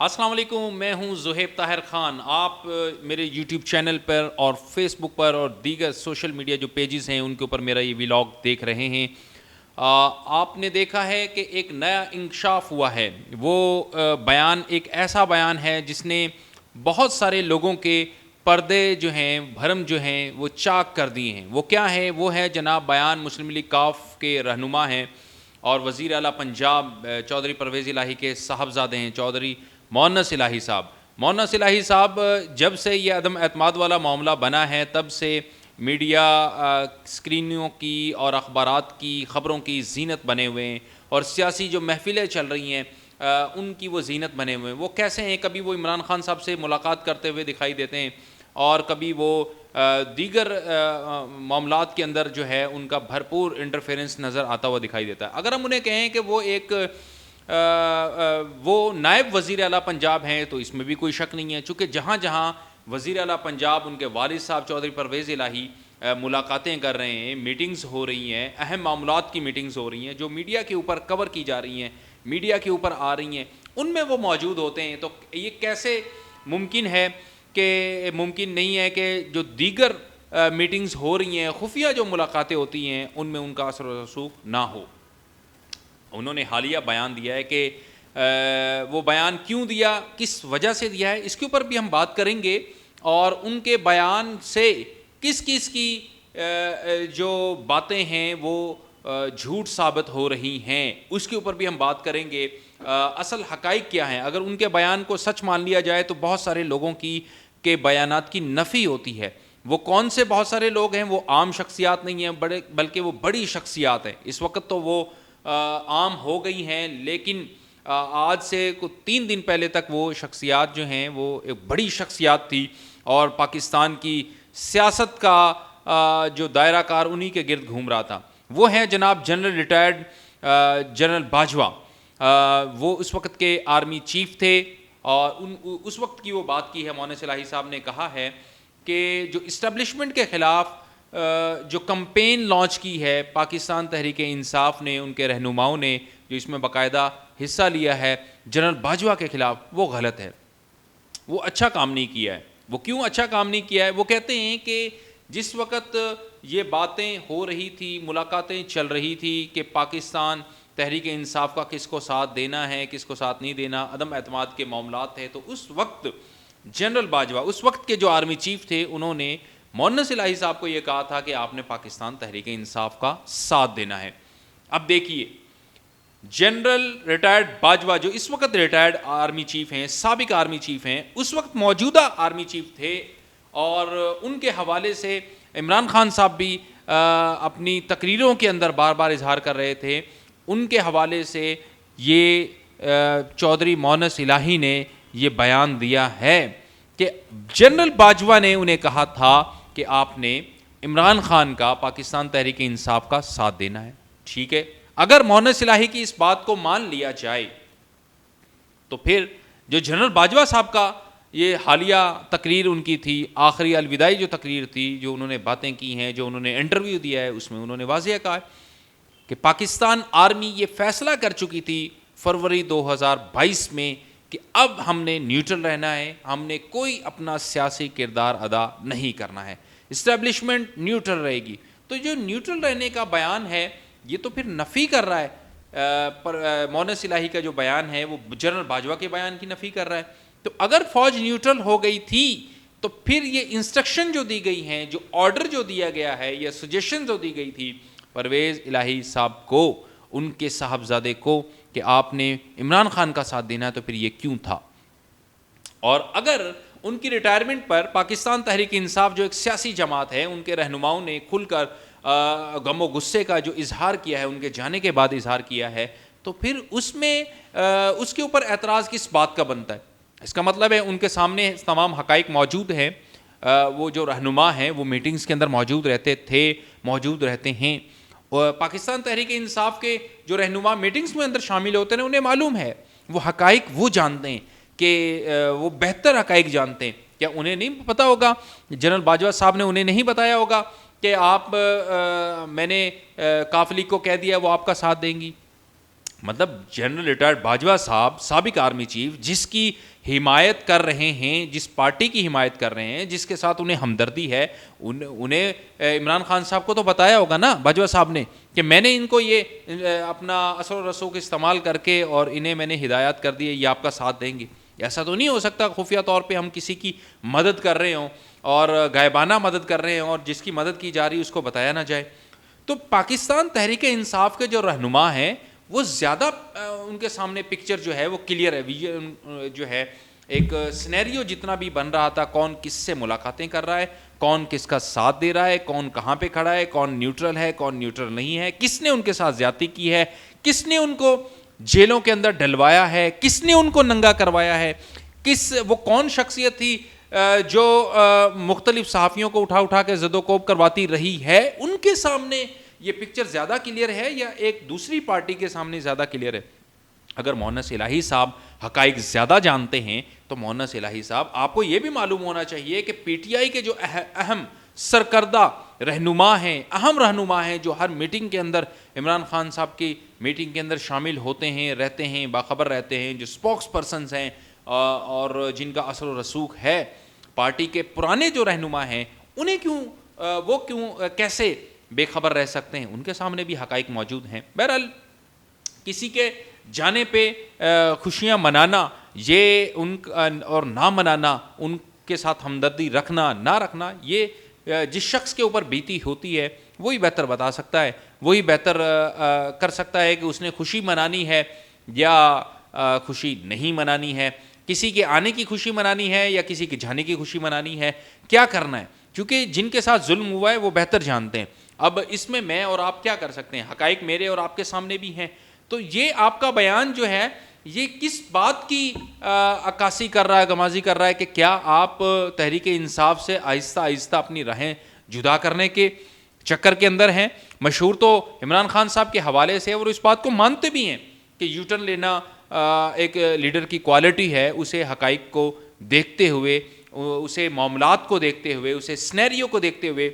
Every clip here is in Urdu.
السلام علیکم، میں ہوں زہیب طاہر خان. آپ میرے یوٹیوب چینل پر اور فیس بک پر اور دیگر سوشل میڈیا جو پیجز ہیں ان کے اوپر میرا یہ ولاگ دیکھ رہے ہیں. آپ نے دیکھا ہے کہ ایک نیا انکشاف ہوا ہے. وہ بیان ایک ایسا بیان ہے جس نے بہت سارے لوگوں کے پردے جو ہیں، بھرم جو ہیں، وہ چاک کر دیے ہیں. وہ کیا ہے؟ وہ ہے جناب بیان مسلم لیگ کاف کے رہنما ہیں اور وزیر اعلیٰ پنجاب چودھری پرویز الہی کے صاحبزادے ہیں، چودھری مونس الہی صاحب. مونس الہی صاحب جب سے یہ عدم اعتماد والا معاملہ بنا ہے تب سے میڈیا اسکرینوں کی اور اخبارات کی خبروں کی زینت بنے ہوئے ہیں، اور سیاسی جو محفلیں چل رہی ہیں ان کی وہ زینت بنے ہوئے ہیں. وہ کیسے ہیں؟ کبھی وہ عمران خان صاحب سے ملاقات کرتے ہوئے دکھائی دیتے ہیں اور کبھی وہ دیگر معاملات کے اندر جو ہے ان کا بھرپور انٹرفیرنس نظر آتا ہوا دکھائی دیتا ہے. اگر ہم انہیں کہیں کہ وہ ایک وہ نائب وزیر اعلیٰ پنجاب ہیں تو اس میں بھی کوئی شک نہیں ہے، چونکہ جہاں جہاں وزیر اعلیٰ پنجاب ان کے والد صاحب چودھری پرویز الہی ملاقاتیں کر رہے ہیں، میٹنگز ہو رہی ہیں، اہم معاملات کی میٹنگز ہو رہی ہیں جو میڈیا کے اوپر کور کی جا رہی ہیں، میڈیا کے اوپر آ رہی ہیں، ان میں وہ موجود ہوتے ہیں. تو یہ کیسے ممکن ہے کہ ممکن نہیں ہے کہ جو دیگر میٹنگز ہو رہی ہیں، خفیہ جو ملاقاتیں ہوتی ہیں، ان میں ان کا اثر و رسوخ نہ ہو. انہوں نے حالیہ بیان دیا ہے کہ وہ بیان کیوں دیا، کس وجہ سے دیا ہے، اس کے اوپر بھی ہم بات کریں گے. اور ان کے بیان سے کس کس کی جو باتیں ہیں وہ جھوٹ ثابت ہو رہی ہیں، اس کے اوپر بھی ہم بات کریں گے. اصل حقائق کیا ہیں؟ اگر ان کے بیان کو سچ مان لیا جائے تو بہت سارے لوگوں کی کے بیانات کی نفی ہوتی ہے. وہ کون سے بہت سارے لوگ ہیں؟ وہ عام شخصیات نہیں ہیں بلکہ وہ بڑی شخصیات ہیں. اس وقت تو وہ عام ہو گئی ہیں، لیکن آج سے 3 دن پہلے تک وہ شخصیات جو ہیں وہ ایک بڑی شخصیات تھی اور پاکستان کی سیاست کا جو دائرہ کار انہی کے گرد گھوم رہا تھا. وہ ہیں جناب جنرل ریٹائرڈ جنرل باجوہ. وہ اس وقت کے آرمی چیف تھے اور اس وقت کی وہ بات کی ہے. مونس الہی صاحب نے کہا ہے کہ جو اسٹیبلشمنٹ کے خلاف جو کمپین لانچ کی ہے پاکستان تحریک انصاف نے، ان کے رہنماؤں نے جو اس میں باقاعدہ حصہ لیا ہے جنرل باجوہ کے خلاف، وہ غلط ہے. وہ اچھا کام نہیں کیا ہے. وہ کیوں اچھا کام نہیں کیا ہے؟ وہ کہتے ہیں کہ جس وقت یہ باتیں ہو رہی تھی، ملاقاتیں چل رہی تھی کہ پاکستان تحریک انصاف کا کس کو ساتھ دینا ہے، کس کو ساتھ نہیں دینا، عدم اعتماد کے معاملات تھے، تو اس وقت جنرل باجوہ اس وقت کے جو آرمی چیف تھے انہوں نے مونس الہی صاحب کو یہ کہا تھا کہ آپ نے پاکستان تحریک انصاف کا ساتھ دینا ہے. اب دیکھیے جنرل ریٹائرڈ باجوہ جو اس وقت ریٹائرڈ آرمی چیف ہیں، سابق آرمی چیف ہیں، اس وقت موجودہ آرمی چیف تھے، اور ان کے حوالے سے عمران خان صاحب بھی اپنی تقریروں کے اندر بار بار اظہار کر رہے تھے. ان کے حوالے سے یہ چودھری مونس الہی نے یہ بیان دیا ہے کہ جنرل باجوہ نے انہیں کہا تھا کہ آپ نے عمران خان کا، پاکستان تحریک انصاف کا ساتھ دینا ہے. ٹھیک ہے، اگر مونس الہی کی اس بات کو مان لیا جائے تو پھر جو جنرل باجوہ صاحب کا یہ حالیہ تقریر ان کی تھی، آخری الوداعی جو تقریر تھی، جو انہوں نے باتیں کی ہیں، جو انہوں نے انٹرویو دیا ہے، اس میں انہوں نے واضح کہا ہے کہ پاکستان آرمی یہ فیصلہ کر چکی تھی فروری 2022 میں کہ اب ہم نے نیوٹرل رہنا ہے، ہم نے کوئی اپنا سیاسی کردار ادا نہیں کرنا ہے، اسٹیبلشمنٹ نیوٹرل رہے گی. تو جو نیوٹرل رہنے کا بیان ہے یہ تو پھر نفی کر رہا ہے، مونس الہی کا جو بیان ہے وہ جنرل باجوہ کے بیان کی نفی کر رہا ہے. تو اگر فوج نیوٹرل ہو گئی تھی تو پھر یہ انسٹرکشن جو دی گئی ہیں، جو آرڈر جو دیا گیا ہے، یا سجیشن جو دی گئی تھی پرویز الہی صاحب کو، ان کے صاحبزادے کو، کہ آپ نے عمران خان کا ساتھ دینا ہے، تو پھر یہ کیوں تھا؟ اور اگر ان کی ریٹائرمنٹ پر پاکستان تحریک انصاف جو ایک سیاسی جماعت ہے، ان کے رہنماؤں نے کھل کر غم و غصے کا جو اظہار کیا ہے، ان کے جانے کے بعد اظہار کیا ہے، تو پھر اس میں اس کے اوپر اعتراض کس بات کا بنتا ہے؟ اس کا مطلب ہے ان کے سامنے تمام حقائق موجود ہیں. وہ جو رہنما ہیں وہ میٹنگز کے اندر موجود رہتے تھے، موجود رہتے ہیں. پاکستان تحریک انصاف کے جو رہنما میٹنگز میں اندر شامل ہوتے ہیں انہیں معلوم ہے، وہ حقائق وہ جانتے ہیں کہ وہ بہتر حقائق جانتے ہیں. کیا انہیں نہیں پتہ ہوگا؟ جنرل باجوہ صاحب نے انہیں نہیں بتایا ہوگا کہ آپ میں نے کاف لیگ کو کہہ دیا وہ آپ کا ساتھ دیں گی؟ مطلب جنرل ریٹائرڈ باجوہ صاحب سابق آرمی چیف جس کی حمایت کر رہے ہیں, جس پارٹی کی حمایت کر رہے ہیں, جس کے ساتھ انہیں ہمدردی ہے, انہیں عمران خان صاحب کو تو بتایا ہوگا نا باجوہ صاحب نے کہ میں نے ان کو یہ اپنا اثر و رسوخ استعمال کر کے اور انہیں میں نے ہدایات کر دی ہے, یہ آپ کا ساتھ دیں گے. ایسا تو نہیں ہو سکتا خفیہ طور پہ ہم کسی کی مدد کر رہے ہوں اور غائبانہ مدد کر رہے ہوں اور جس کی مدد کی جا رہی ہے اس کو بتایا نہ جائے. تو پاکستان تحریک انصاف کے جو رہنما ہیں وہ زیادہ ان کے سامنے پکچر جو ہے وہ کلیئر ہے, ویژن جو ہے ایک سینیریو جتنا بھی بن رہا تھا, کون کس سے ملاقاتیں کر رہا ہے, کون کس کا ساتھ دے رہا ہے, کون کہاں پہ کھڑا ہے, کون نیوٹرل ہے, کون نیوٹرل نہیں ہے, کس نے ان کے ساتھ زیادتی کی ہے, کس نے ان کو جیلوں کے اندر ڈلوایا ہے, کس نے ان کو ننگا کروایا ہے, وہ کون شخصیت تھی جو مختلف صحافیوں کو اٹھا اٹھا کے زد و کوب کرواتی رہی ہے. ان کے سامنے یہ پکچر زیادہ کلیئر ہے یا ایک دوسری پارٹی کے سامنے زیادہ کلیئر ہے؟ اگر مونس الہی صاحب حقائق زیادہ جانتے ہیں تو مونس الہی صاحب آپ کو یہ بھی معلوم ہونا چاہیے کہ پی ٹی آئی کے جو اہم سرکردہ رہنما ہیں, اہم رہنما ہیں, جو ہر میٹنگ کے اندر عمران خان صاحب کی میٹنگ کے اندر شامل ہوتے ہیں, رہتے ہیں, باخبر رہتے ہیں, جو اسپوکس پرسنز ہیں اور جن کا اثر و رسوخ ہے, پارٹی کے پرانے جو رہنما ہیں, انہیں کیوں کیسے بے خبر رہ سکتے ہیں؟ ان کے سامنے بھی حقائق موجود ہیں. بہرحال کسی کے جانے پہ خوشیاں منانا یہ ان اور نہ منانا, ان کے ساتھ ہمدردی رکھنا نہ رکھنا, یہ جس شخص کے اوپر بیتی ہوتی ہے وہی بہتر بتا سکتا ہے, وہی بہتر کر سکتا ہے کہ اس نے خوشی منانی ہے یا خوشی نہیں منانی ہے, کسی کے آنے کی خوشی منانی ہے یا کسی کے جانے کی خوشی منانی ہے, کیا کرنا ہے. کیونکہ جن کے ساتھ ظلم ہوا ہے وہ بہتر جانتے ہیں. اب اس میں اور آپ کیا کر سکتے ہیں؟ حقائق میرے اور آپ کے سامنے بھی ہیں. تو یہ آپ کا بیان جو ہے یہ کس بات کی عکاسی کر رہا ہے, غمازی کر رہا ہے کہ کیا آپ تحریک انصاف سے آہستہ آہستہ اپنی راہیں جدا کرنے کے چکر کے اندر ہیں؟ مشہور تو عمران خان صاحب کے حوالے سے, اور اس بات کو مانتے بھی ہیں کہ یو ٹرن لینا ایک لیڈر کی کوالٹی ہے, اسے حقائق کو دیکھتے ہوئے, اسے معاملات کو دیکھتے ہوئے, اسے سینیریو کو دیکھتے ہوئے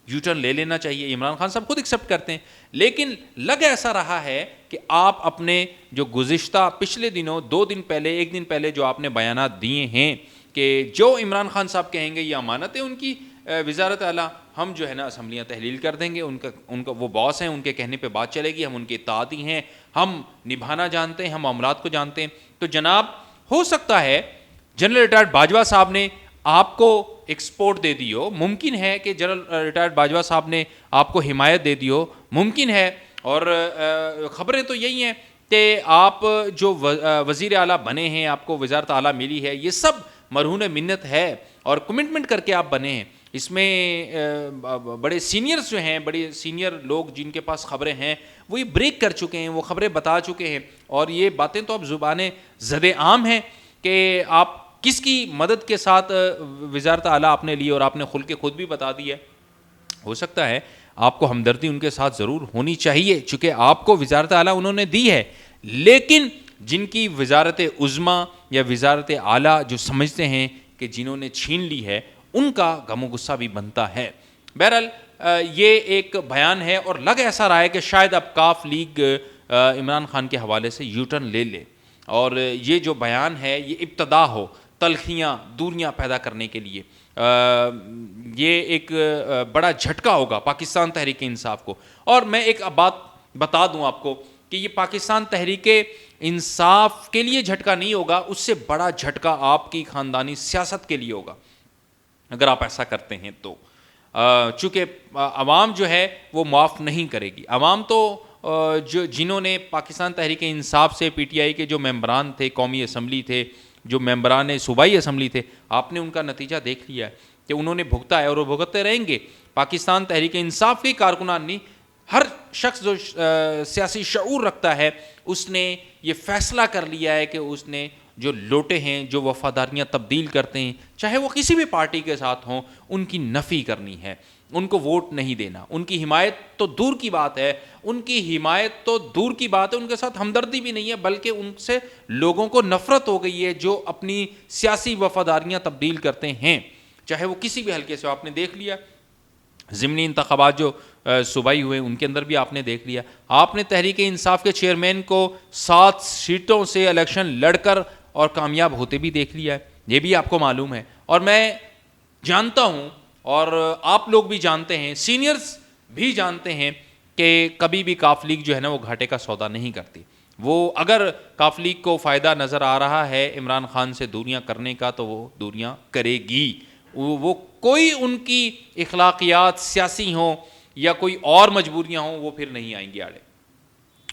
یو ٹرن لے لینا چاہیے. عمران خان صاحب خود ایکسیپٹ کرتے ہیں, لیکن لگ ایسا رہا ہے کہ آپ اپنے جو گزشتہ پچھلے دنوں 2 دن پہلے 1 دن پہلے جو آپ نے بیانات دیے ہیں کہ جو عمران خان صاحب کہیں گے یہ امانت ہے ان کی وزارت اعلیٰ, ہم جو ہے نا اسمبلیاں تحلیل کر دیں گے, ان کا وہ باس ہیں, ان کے کہنے پہ بات چلے گی, ہم ان کے اطاعتی ہیں, ہم نبھانا جانتے ہیں, ہم معاملات کو جانتے ہیں. تو جناب ہو سکتا ہے جنرل ریٹائرڈ باجوہ صاحب نے آپ کو ایکسپورٹ دے دی ہو, ممکن ہے کہ جنرل ریٹائرڈ باجوہ صاحب نے آپ کو حمایت دے دی ہو, ممکن ہے. اور خبریں تو یہی ہیں کہ آپ جو وزیر اعلیٰ بنے ہیں, آپ کو وزارت اعلیٰ ملی ہے, یہ سب مرہون منت ہے اور کمٹمنٹ کر کے آپ بنے ہیں. اس میں بڑے سینئرز جو ہیں, بڑے سینئر لوگ جن کے پاس خبریں ہیں وہ یہ بریک کر چکے ہیں, وہ خبریں بتا چکے ہیں, اور یہ باتیں تو اب زبانیں زد عام ہیں کہ آپ کس کی مدد کے ساتھ وزارت اعلیٰ آپ نے لی اور آپ نے کھل کے خود بھی بتا دی ہے. ہو سکتا ہے آپ کو ہمدردی ان کے ساتھ ضرور ہونی چاہیے چونکہ آپ کو وزارت اعلیٰ انہوں نے دی ہے, لیکن جن کی وزارت عظمیٰ یا وزارت اعلیٰ جو سمجھتے ہیں کہ جنہوں نے چھین لی ہے, ان کا غم و غصہ بھی بنتا ہے. بہرحال یہ ایک بیان ہے اور لگ ایسا رہا ہے کہ شاید اب کاف لیگ عمران خان کے حوالے سے یو ٹرن لے لے, اور یہ جو بیان ہے یہ ابتدا ہو تلخیاں دوریاں پیدا کرنے کے لیے. یہ ایک بڑا جھٹکا ہوگا پاکستان تحریک انصاف کو. اور میں ایک بات بتا دوں آپ کو کہ یہ پاکستان تحریک انصاف کے لیے جھٹکا نہیں ہوگا, اس سے بڑا جھٹکا آپ کی خاندانی سیاست کے لیے ہوگا اگر آپ ایسا کرتے ہیں تو. چونکہ عوام جو ہے وہ معاف نہیں کرے گی. عوام تو جنہوں نے پاکستان تحریک انصاف سے پی ٹی آئی کے جو ممبران تھے, قومی اسمبلی تھے, جو ممبران صوبائی اسمبلی تھے, آپ نے ان کا نتیجہ دیکھ لیا ہے کہ انہوں نے بھگتا ہے اور وہ بھگتتے رہیں گے. پاکستان تحریک انصاف کے کارکنان نہیں, ہر شخص جو سیاسی شعور رکھتا ہے اس نے یہ فیصلہ کر لیا ہے کہ اس نے جو لوٹے ہیں, جو وفاداریاں تبدیل کرتے ہیں, چاہے وہ کسی بھی پارٹی کے ساتھ ہوں, ان کی نفی کرنی ہے, ان کو ووٹ نہیں دینا. ان کی حمایت تو دور کی بات ہے, ان کے ساتھ ہمدردی بھی نہیں ہے, بلکہ ان سے لوگوں کو نفرت ہو گئی ہے جو اپنی سیاسی وفاداریاں تبدیل کرتے ہیں, چاہے وہ کسی بھی حلقے سے. آپ نے دیکھ لیا ضمنی انتخابات جو صوبائی ہوئے ان کے اندر بھی آپ نے دیکھ لیا. آپ نے تحریک انصاف کے چیئرمین کو 7 سیٹوں سے الیکشن لڑ کر اور کامیاب ہوتے بھی دیکھ لیا ہے, یہ بھی آپ کو معلوم ہے. اور میں جانتا ہوں اور آپ لوگ بھی جانتے ہیں, سینئرز بھی جانتے ہیں کہ کبھی بھی کاف لیگ جو ہے نا وہ گھاٹے کا سودا نہیں کرتی. وہ اگر کاف لیگ کو فائدہ نظر آ رہا ہے عمران خان سے دوریاں کرنے کا تو وہ دوریاں کرے گی. وہ کوئی ان کی اخلاقیات سیاسی ہوں یا کوئی اور مجبوریاں ہوں وہ پھر نہیں آئیں گی آڑے,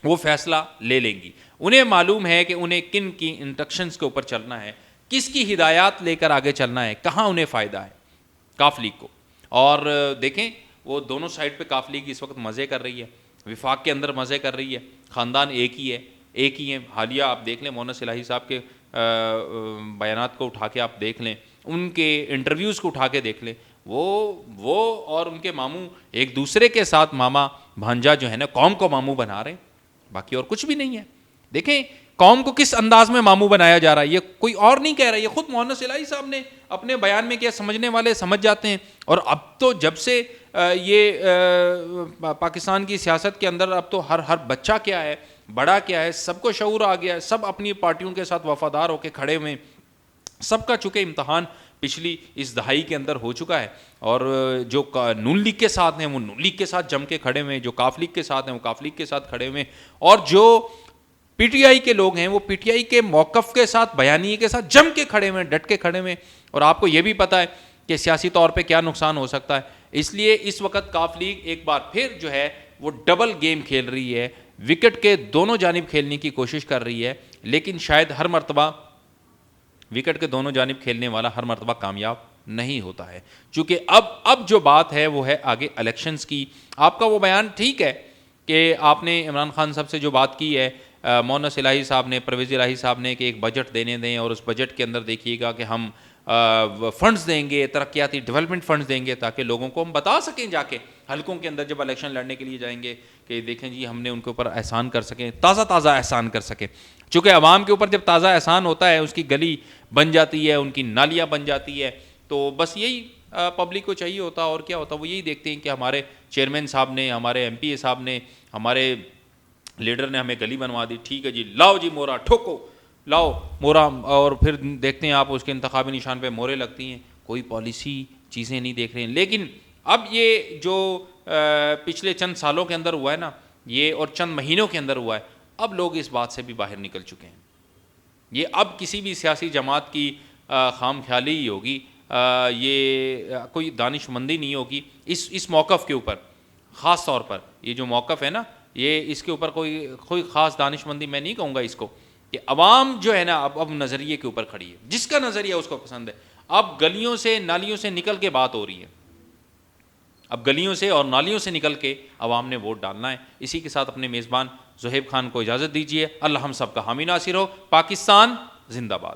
وہ فیصلہ لے لیں گی. انہیں معلوم ہے کہ انہیں کن کی انسٹرکشنز کے اوپر چلنا ہے, کس کی ہدایات لے کر آگے چلنا ہے, کہاں انہیں فائدہ ہے کاف لیگ کو. اور دیکھیں وہ دونوں سائڈ پہ کاف لیگ اس وقت مزے کر رہی ہے, وفاق کے اندر مزے کر رہی ہے, خاندان ایک ہی ہے. حالیہ آپ دیکھ لیں مونس الہی صاحب کے بیانات کو اٹھا کے آپ دیکھ لیں, ان کے انٹرویوز کو اٹھا کے دیکھ لیں, وہ اور ان کے ماموں ایک دوسرے کے ساتھ ماما بھانجا جو ہے نا قوم کو ماموں بنا رہے ہیں, باقی اور کچھ بھی نہیں ہے. دیکھیں قوم کو کس انداز میں ماموں بنایا جا رہا ہے, یہ کوئی اور نہیں کہہ رہا, یہ خود مونس الہی صاحب نے اپنے بیان میں کیا, سمجھنے والے سمجھ جاتے ہیں. اور اب تو جب سے یہ پاکستان کی سیاست کے اندر اب تو ہر بچہ کیا ہے, بڑا کیا ہے, سب کو شعور آ گیا ہے, سب اپنی پارٹیوں کے ساتھ وفادار ہو کے کھڑے ہوئے, سب کا چونکہ امتحان پچھلی اس دہائی کے اندر ہو چکا ہے. اور جو نون لیگ کے ساتھ ہیں وہ نون لیگ کے ساتھ جم کے کھڑے ہوئے ہیں, جو کاف لیگ کے ساتھ ہیں وہ کاف لیگ کے ساتھ کھڑے ہوئے ہیں, اور جو پی ٹی آئی کے لوگ ہیں وہ پی ٹی آئی کے موقف کے ساتھ, بیانیے کے ساتھ جم کے کھڑے ہوئے ہیں, ڈٹ کے کھڑے ہوئے ہیں. اور آپ کو یہ بھی پتہ ہے کہ سیاسی طور پہ کیا نقصان ہو سکتا ہے. اس لیے اس وقت کاف لیگ ایک بار پھر جو ہے وہ ڈبل گیم کھیل رہی ہے, وکٹ کے دونوں جانب کھیلنے کی کوشش کر رہی ہے, لیکن شاید ہر مرتبہ وکٹ کے دونوں جانب کھیلنے والا ہر مرتبہ کامیاب نہیں ہوتا ہے. چونکہ اب جو بات ہے وہ ہے آگے الیکشنز کی. آپ کا وہ بیان ٹھیک ہے کہ آپ نے عمران خان صاحب سے جو بات کی ہے, مونس الہی صاحب نے, پرویز الہی صاحب نے, کہ ایک بجٹ دینے دیں اور اس بجٹ کے اندر دیکھیے گا کہ ہم فنڈز دیں گے, ترقیاتی ڈیولپمنٹ فنڈز دیں گے, تاکہ لوگوں کو ہم بتا سکیں جا کے حلقوں کے اندر جب الیکشن لڑنے کے لیے جائیں گے کہ دیکھیں جی ہم نے ان کے اوپر احسان کر سکیں, تازہ احسان کر سکیں. چونکہ عوام کے اوپر جب تازہ احسان ہوتا ہے, اس کی گلی بن جاتی ہے, ان کی نالیاں بن جاتی ہے, تو بس یہی پبلک کو چاہیے ہوتا. اور کیا ہوتا, وہ یہی دیکھتے ہیں کہ ہمارے چیئرمین صاحب نے, ہمارے ایم پی اے صاحب نے, ہمارے لیڈر نے ہمیں گلی بنوا دی, ٹھیک ہے جی لاؤ جی مورا ٹھوکو, لاؤ مورا. اور پھر دیکھتے ہیں آپ اس کے انتخابی نشان پہ مورے لگتی ہیں, کوئی پالیسی چیزیں نہیں دیکھ رہے ہیں. لیکن اب یہ جو پچھلے چند سالوں کے اندر ہوا ہے نا, یہ اور چند مہینوں کے اندر ہوا ہے, اب لوگ اس بات سے بھی باہر نکل چکے ہیں. یہ اب کسی بھی سیاسی جماعت کی خام خیالی ہی ہوگی, یہ کوئی دانش مندی نہیں ہوگی اس موقف کے اوپر. خاص طور پر یہ جو موقف ہے نا, یہ اس کے اوپر کوئی خاص دانش مندی میں نہیں کہوں گا اس کو, کہ عوام جو ہے نا اب نظریے کے اوپر کھڑی ہے, جس کا نظریہ اس کو پسند ہے. اب گلیوں سے نالیوں سے نکل کے بات ہو رہی ہے, اب گلیوں سے اور نالیوں سے نکل کے عوام نے ووٹ ڈالنا ہے. اسی کے ساتھ اپنے میزبان زہیب خان کو اجازت دیجیے. اللہ ہم سب کا حامی ناصر ہو. پاکستان زندہ باد.